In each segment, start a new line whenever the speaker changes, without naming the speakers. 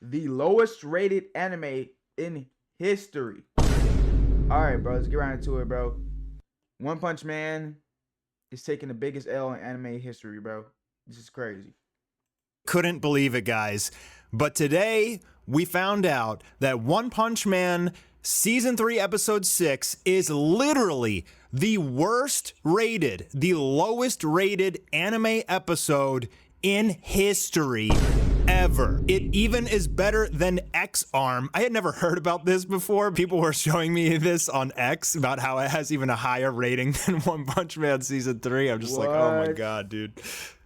the lowest rated anime in history. All right, bro, let's get right into it, bro. One Punch Man is taking the biggest L in anime history, bro. This is crazy.
Couldn't believe it, guys. But today we found out that One Punch Man Season 3 Episode 6 is literally the worst rated, the lowest rated anime episode in history ever. It even is better than X-Arm. I had never heard about this before. People were showing me this on X about how it has even a higher rating than One Punch Man Season 3. I'm just like, oh my god, dude.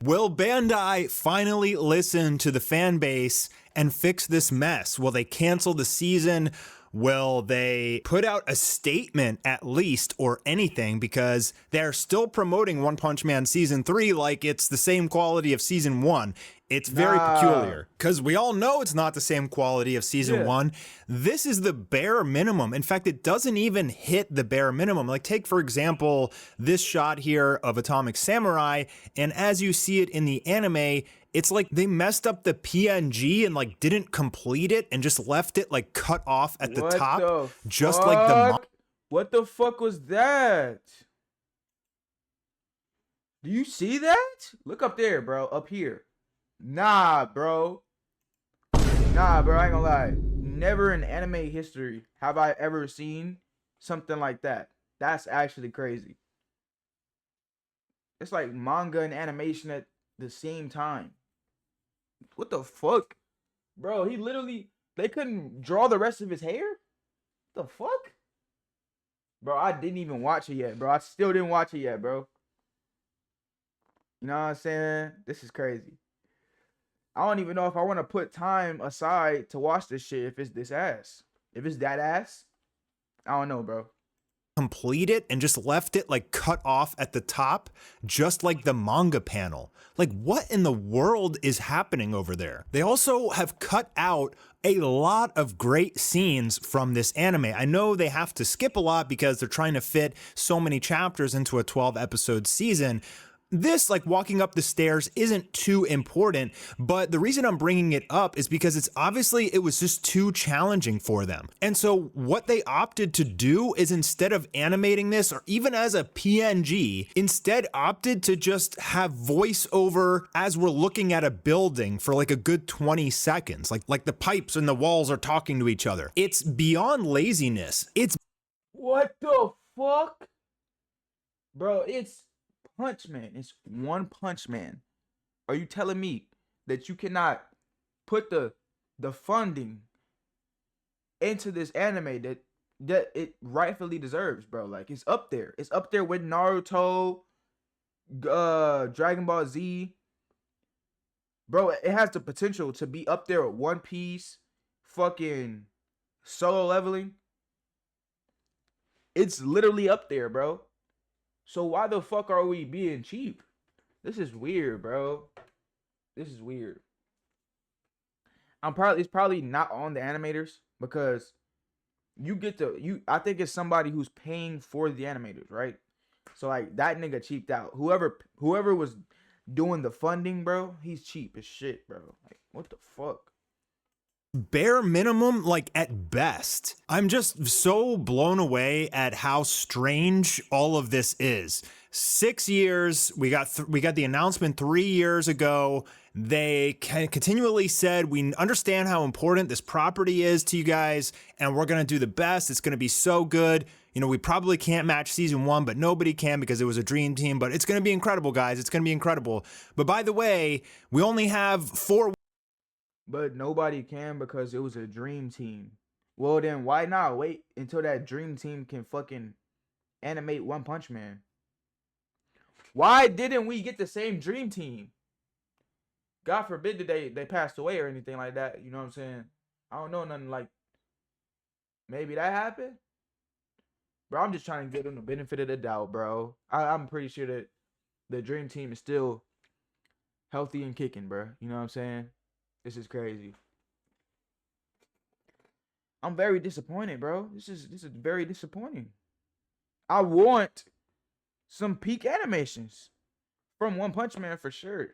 Will Bandai finally listen to the fan base and fix this mess? Will they cancel the season? Will they put out a statement at least or anything, because they're still promoting One Punch Man Season 3 like it's the same quality of Season 1. It's very peculiar because we all know it's not the same quality of Season 1. This is the bare minimum. In fact, it doesn't even hit the bare minimum. Like, take, for example, this shot here of Atomic Samurai, and as you see it in the anime, it's like they messed up the PNG and like didn't complete it and just left it like cut off at the top, just like the.
What the fuck was that? Do you see that? Look up there, bro. Up here. Nah, bro. Nah, bro. I ain't gonna lie. Never in anime history have I ever seen something like that. That's actually crazy. It's like manga and animation at the same time. What the fuck? Bro, he literally, they couldn't draw the rest of his hair? What the fuck? Bro, I didn't even watch it yet, bro. I still didn't watch it yet, bro. You know what I'm saying? This is crazy. I don't even know if I want to put time aside to watch this shit if it's this ass. If it's that ass, I don't know, bro.
Complete it and just left it like cut off at the top, just like the manga panel. Like, what in the world is happening over there? They also have cut out a lot of great scenes from this anime. I know they have to skip a lot because they're trying to fit so many chapters into a 12 episode season. This, like walking up the stairs, isn't too important, but the reason I'm bringing it up is because it's obviously it was just too challenging for them. And so what they opted to do is, instead of animating this or even as a PNG, instead opted to just have voiceover as we're looking at a building for like a good 20 seconds. Like the pipes and the walls are talking to each other. It's beyond laziness. It's
what the fuck? Bro, it's Punch Man. It's One Punch Man. Are you telling me that you cannot put the funding into this anime that it rightfully deserves, bro? Like, it's up there. It's up there with Naruto, Dragon Ball Z. Bro, it has the potential to be up there with One Piece, fucking Solo Leveling. It's literally up there, bro. So why the fuck are we being cheap? This is weird, bro. This is weird. It's probably not on the animators, because I think it's somebody who's paying for the animators, right? So like that nigga cheaped out. Whoever was doing the funding, bro, he's cheap as shit, bro. Like, what the fuck?
bare minimum, like at best. I'm just so blown away at how strange all of this is. 6 years, we got the announcement 3 years ago. They continually said, we understand how important this property is to you guys, and we're gonna do the best. It's gonna be so good. You know, we probably can't match season 1, but nobody can because it was a dream team, but it's gonna be incredible, guys. It's gonna be incredible. But by the way, we only have 4.
But nobody can because it was a dream team. Well, then why not wait until that dream team can fucking animate One Punch Man? Why didn't we get the same dream team? God forbid that they passed away or anything like that. You know what I'm saying? I don't know nothing like. Maybe that happened? Bro, I'm just trying to give them the benefit of the doubt, bro. I'm pretty sure that the dream team is still healthy and kicking, bro. You know what I'm saying? This is crazy. I'm very disappointed, bro. This is very disappointing. I want some peak animations from One Punch Man for sure.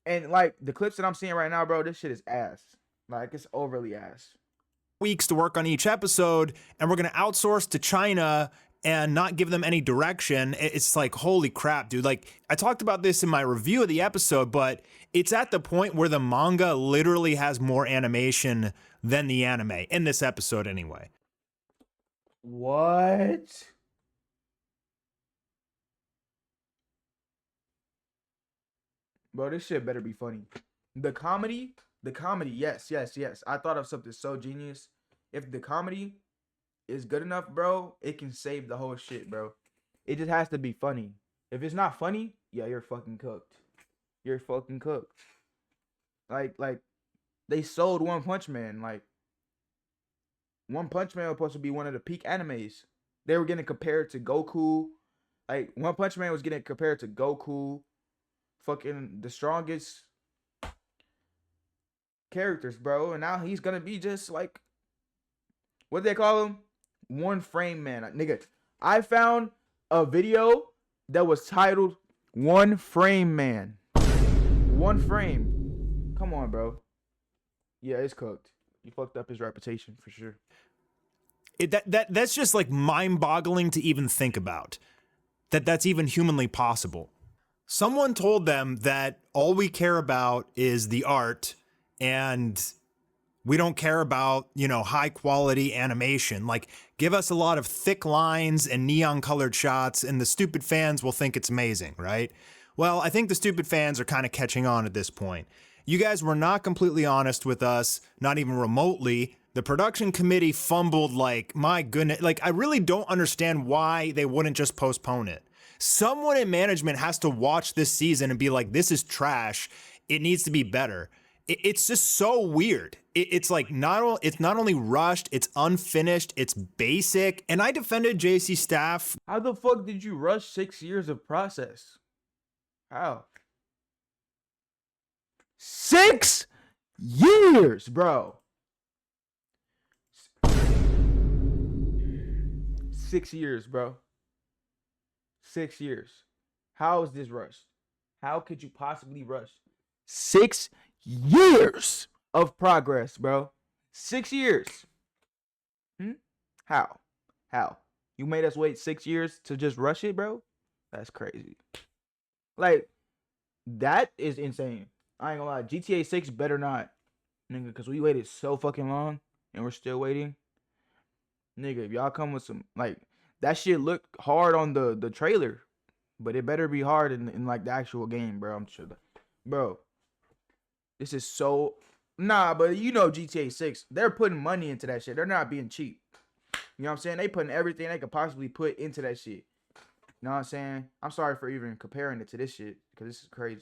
And like the clips that I'm seeing right now, bro, this shit is ass. Like it's overly ass.
Weeks to work on each episode, and we're going to outsource to China and not give them any direction. It's like, holy crap, dude. Like, I talked about this in my review of the episode, but it's at the point where the manga literally has more animation than the anime in this episode anyway.
What? Bro, this shit better be funny. The comedy, yes, yes, yes. I thought of something so genius. If the comedy is good enough, bro, it can save the whole shit, bro. It just has to be funny. If it's not funny, yeah, you're fucking cooked. You're fucking cooked. Like they sold One Punch Man. Like One Punch Man was supposed to be one of the peak animes. They were getting compared to Goku. Like One Punch Man was getting compared to Goku. Fucking the strongest characters, bro. And now he's gonna be just like, what they call him? One Frame Man. Nigga, I found a video that was titled One Frame Man. One frame. Come on, bro. Yeah, it's cooked. You fucked up his reputation for sure.
That's just like mind-boggling to even think about. That's even humanly possible. Someone told them that all we care about is the art and we don't care about, high quality animation. Like, give us a lot of thick lines and neon colored shots and the stupid fans will think it's amazing, right? Well, I think the stupid fans are kind of catching on at this point. You guys were not completely honest with us, not even remotely. The production committee fumbled like, my goodness, like I really don't understand why they wouldn't just postpone it. Someone in management has to watch this season and be like, this is trash. It needs to be better. It's just so weird. It's like it's not only rushed, it's unfinished, it's basic. And I defended JC staff.
How the fuck did you rush 6 years of process? How? 6 years, bro. 6 years, bro. 6 years. How is this rushed? How could you possibly rush 6 years of progress, bro? 6 years. How? You made us wait 6 years to just rush it, bro? That's crazy. Like, that is insane. I ain't gonna lie. GTA 6 better not. Nigga, because we waited so fucking long and we're still waiting. Nigga, if y'all come with some, like, that shit looked hard on the trailer, but it better be hard in like the actual game, bro. I'm sure. Bro, this is so, nah, but GTA 6, they're putting money into that shit. They're not being cheap. You know what I'm saying? They putting everything they could possibly put into that shit. You know what I'm saying? I'm sorry for even comparing it to this shit, because this is crazy.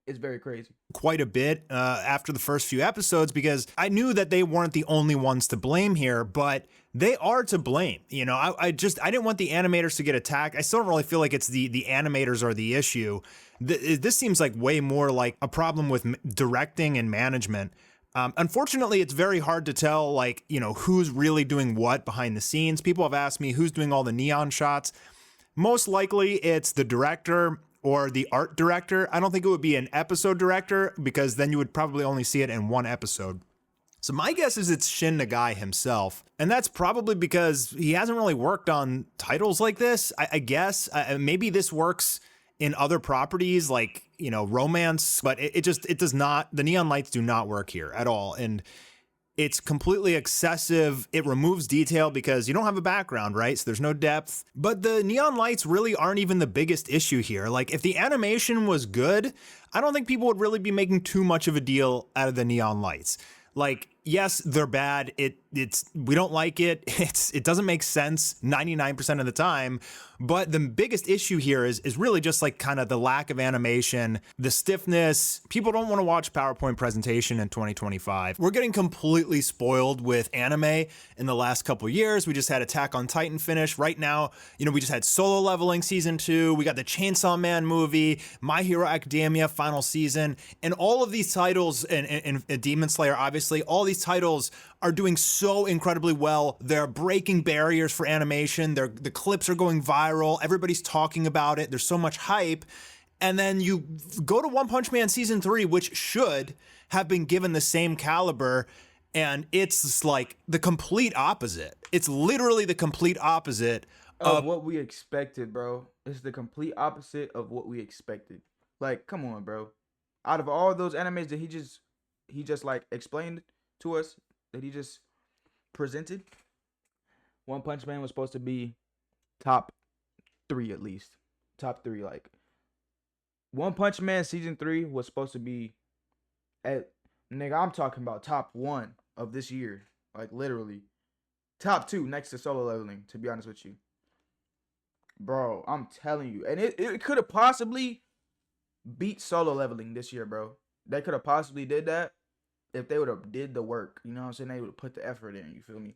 It's very crazy.
Quite a bit after the first few episodes, because I knew that they weren't the only ones to blame here, but they are to blame. I didn't want the animators to get attacked. I still don't really feel like it's the animators are the issue. This seems like way more like a problem with directing and management. Unfortunately, it's very hard to tell, like, who's really doing what behind the scenes. People have asked me who's doing all the neon shots. Most likely it's the director or the art director. I don't think it would be an episode director, because then you would probably only see it in one episode. So my guess is it's Shin Nagai himself. And that's probably because he hasn't really worked on titles like this, I guess. Maybe this works in other properties like, romance, but it does not, the neon lights do not work here at all. And it's completely excessive. It removes detail because you don't have a background, right? So there's no depth. But the neon lights really aren't even the biggest issue here. Like, if the animation was good, I don't think people would really be making too much of a deal out of the neon lights. Like, yes, they're bad. We don't like it. It doesn't make sense 99% of the time. But the biggest issue here is really just like kind of the lack of animation, the stiffness. People don't want to watch PowerPoint presentation in 2025. We're getting completely spoiled with anime in the last couple years. We just had Attack on Titan finish. Right now, we just had Solo Leveling season 2. We got the Chainsaw Man movie, My Hero Academia final season, and all of these titles, and Demon Slayer, obviously, all these titles are doing so incredibly well. They're breaking barriers for animation. The clips are going viral. Everybody's talking about it. There's so much hype. And then you go to One Punch Man season 3, which should have been given the same caliber, and it's like the complete opposite. It's literally the complete opposite
of what we expected, bro. It's the complete opposite of what we expected. Like, come on, bro. Out of all those animes that he just like explained to us, that he just presented, One Punch Man was supposed to be top 3 at least. Top 3, like One Punch Man season 3 was supposed to be at, nigga, I'm talking about top 1 of this year. Like literally. Top 2 next to Solo Leveling, to be honest with you. Bro, I'm telling you. And it could have possibly beat Solo Leveling this year, bro. They could have possibly did that if they would have did the work. You know what I'm saying? They would have put the effort in, you feel me?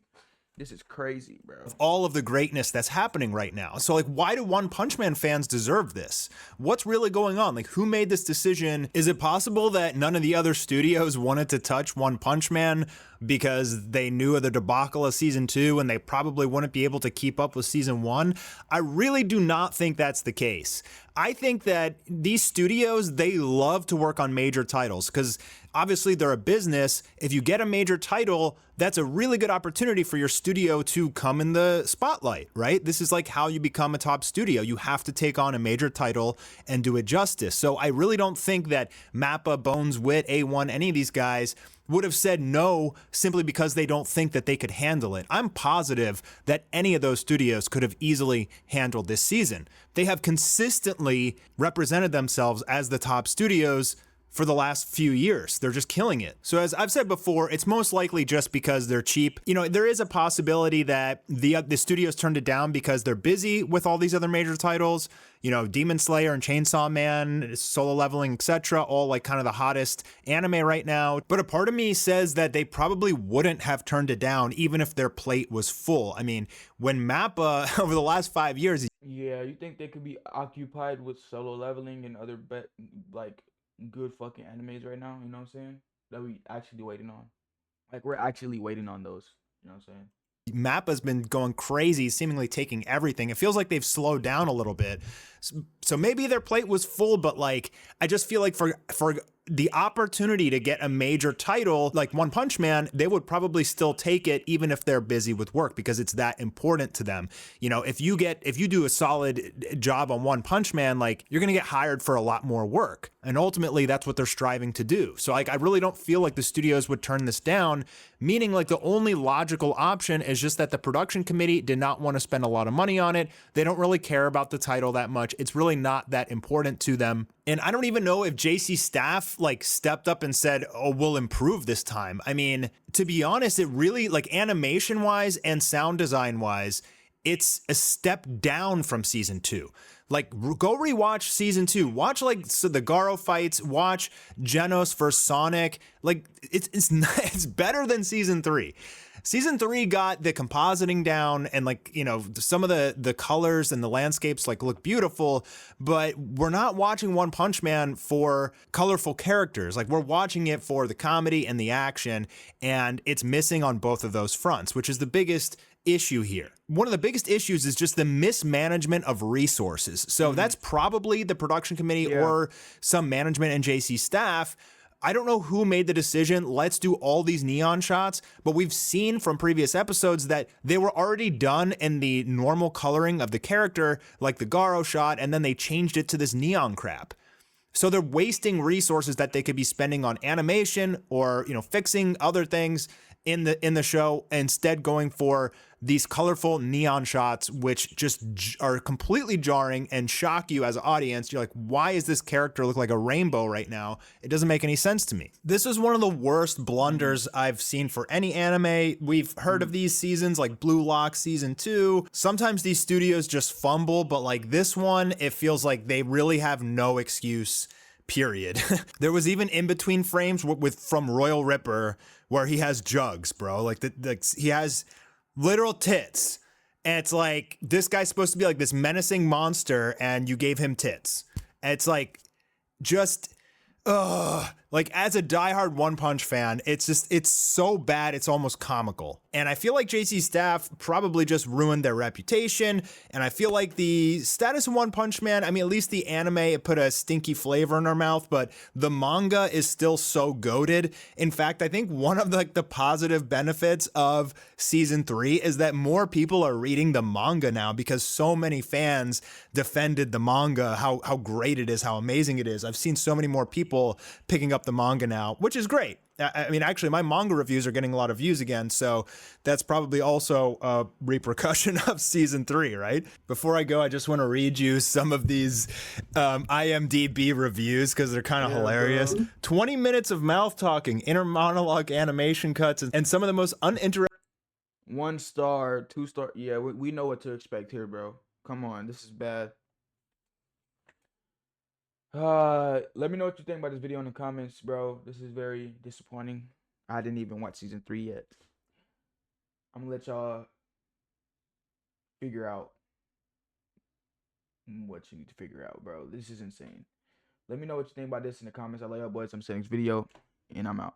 This is crazy, bro.
All of the greatness that's happening right now. So like, why do One Punch Man fans deserve this? What's really going on? Like, who made this decision? Is it possible that none of the other studios wanted to touch One Punch Man because they knew of the debacle of season 2 and they probably wouldn't be able to keep up with season 1? I really do not think that's the case. I think that these studios, they love to work on major titles because obviously they're a business. If you get a major title, that's a really good opportunity for your studio to come in the spotlight, right? This is like how you become a top studio. You have to take on a major title and do it justice. So I really don't think that Mappa, Bones, Wit, A1, any of these guys would have said no simply because they don't think that they could handle it. I'm positive that any of those studios could have easily handled this season. They have consistently represented themselves as the top studios for the last few years. They're just killing it. So as I've said before, it's most likely just because they're cheap. You know, there is a possibility that the studios turned it down because they're busy with all these other major titles. You know, Demon Slayer and Chainsaw Man, Solo Leveling, etc., all like kind of the hottest anime right now. But a part of me says that they probably wouldn't have turned it down even if their plate was full. I mean, when Mappa over the last 5 years,
yeah, you think they could be occupied with Solo Leveling and other like good fucking animes right now, you know what I'm saying? That we actually waiting on. Like, we're actually waiting on those, you know what I'm saying?
Mappa's been going crazy, seemingly taking everything. It feels like they've slowed down a little bit. So maybe their plate was full, but like, I just feel like for the opportunity to get a major title like One Punch Man, they would probably still take it even if they're busy with work because it's that important to them. You know, if you do a solid job on One Punch Man, like you're going to get hired for a lot more work. And ultimately that's what they're striving to do. So like, I really don't feel like the studios would turn this down, meaning like the only logical option is just that the production committee did not want to spend a lot of money on it. They don't really care about the title that much. It's really not that important to them. And I don't even know if JC staff like stepped up and said, oh, we'll improve this time. I mean, to be honest, it really, like, animation wise and sound design wise, it's a step down from season 2. Like, go rewatch season 2. Watch like the Garo fights. Watch Genos versus Sonic. Like, it's better than season 3. Season 3 got the compositing down and like, you know, some of the colors and the landscapes like look beautiful, but we're not watching One Punch Man for colorful characters. Like, we're watching it for the comedy and the action, and it's missing on both of those fronts, which is the biggest issue here. One of the biggest issues is just the mismanagement of resources. So that's probably the production committee or some management and JC staff. I don't know who made the decision, let's do all these neon shots, but we've seen from previous episodes that they were already done in the normal coloring of the character, like the Garo shot, and then they changed it to this neon crap. So they're wasting resources that they could be spending on animation or, you know, fixing other things in the show, instead going for these colorful neon shots, which just are completely jarring and shock you as an audience. You're like, why is this character look like a rainbow right now? It doesn't make any sense to me. This is one of the worst blunders I've seen for any anime. We've heard of these seasons like Blue Lock season 2. Sometimes these studios just fumble, but like this one, it feels like they really have no excuse, period. There was even in between frames from Royal Ripper where he has jugs, bro. Like he has literal tits. And it's like, this guy's supposed to be like this menacing monster and you gave him tits. And it's like, just, Like, as a diehard One Punch fan, it's so bad, it's almost comical. And I feel like JC Staff probably just ruined their reputation. And I feel like the status of One Punch Man, I mean, at least the anime, it put a stinky flavor in our mouth, but the manga is still so goated. In fact, I think one of the positive benefits of season 3 is that more people are reading the manga now because so many fans defended the manga, how great it is, how amazing it is. I've seen so many more people picking up the manga now, which is great. I mean, actually, my manga reviews are getting a lot of views again, so that's probably also a repercussion of season 3, right? Before I go, I just want to read you some of these IMDb reviews because they're kind of hilarious. Bro. 20 minutes of mouth talking, inner monologue animation cuts, and some of the most uninteresting.
1 star, 2 star. Yeah, we know what to expect here, bro. Come on, this is bad. Let me know what you think about this video in the comments, bro. This is very disappointing. I didn't even watch season 3 yet. I'm gonna let y'all figure out what you need to figure out, bro. This is insane. Let me know what you think about this in the comments. I love y'all boys. I'm seeing this video, and I'm out.